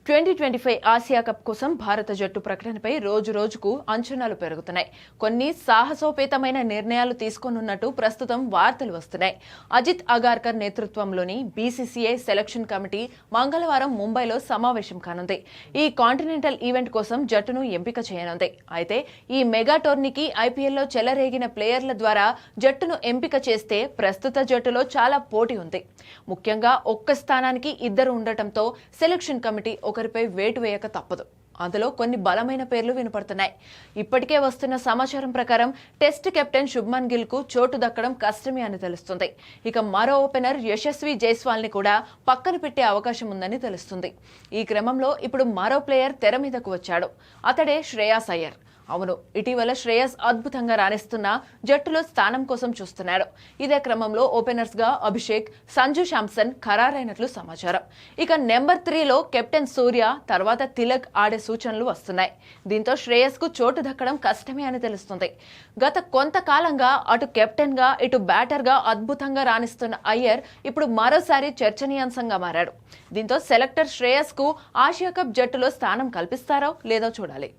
2025 Asia cup కోసం భారత జట్టు ప్రకటనపై రోజు రోజుకు అంచనాలు పెరుగుతున్నాయి. కొన్ని సాహసోపేతమైన నిర్ణయాలు తీసుకోనున్నట్టు ప్రస్తుతం వార్తలు వస్తున్నాయి. అజిత్ అగార్కర్ నేతృత్వంలోని బీసీసీఐ సెలక్షన్ కమిటీ మంగళవారం ముంబైలో సమావేశం కానుంది. ఈ కాంటినెంటల్ ఈవెంట్ కోసం జట్టును ఎంపిక చేయనుంది. అయితే ఈ మెగా టోర్నీకి ఐపీఎల్లో చెలరేగిన ప్లేయర్ల ద్వారా జట్టును ఎంపిక చేస్తే ప్రస్తుత జట్టులో చాలా పోటీ ఉంది. ముఖ్యంగా ఒక్క స్థానానికి ఇద్దరు ఉండటంతో సెలక్షన్ కమిటీ ఒకరిపై వేటు వేయక తప్పదు. అందులో కొన్ని బలమైన పేర్లు వినపడుతున్నాయి. ఇప్పటికే వస్తున్న సమాచారం ప్రకారం టెస్ట్ కెప్టెన్ శుభ్మన్ గిల్ కు చోటు దక్కడం కష్టమే అని తెలుస్తుంది. ఇక మరో ఓపెనర్ యశస్వి జైస్వాల్ ని కూడా పక్కన పెట్టే అవకాశం ఉందని తెలుస్తుంది. ఈ క్రమంలో ఇప్పుడు మరో ప్లేయర్ తెర మీదకు వచ్చాడు. అతడే శ్రేయాస్ అయ్యర్. అవును, ఇటీవల శ్రేయస్ అద్భుతంగా రాణిస్తున్న జట్టులో స్థానం కోసం చూస్తున్నాడు. ఇదే క్రమంలో ఓపెనర్స్ గా అభిషేక్, సంజు శాంసన్ ఖరారైనట్లు సమాచారం. ఇక నెంబర్ 3లో కెప్టెన్ సూర్య, తర్వాత తిలక్ ఆడే సూచనలు వస్తున్నాయి. దీంతో శ్రేయస్ కు చోటు దక్కడం కష్టమే అని తెలుస్తుంది. గత కొంతకాలంగా అటు కెప్టెన్ గా ఇటు బ్యాటర్ గా అద్భుతంగా రాణిస్తున్న అయ్యర్ ఇప్పుడు మరోసారి చర్చనీయాంశంగా మారాడు. దీంతో సెలెక్టర్ శ్రేయస్ కు ఆసియా కప్ జట్టులో స్థానం కల్పిస్తారో లేదో చూడాలి.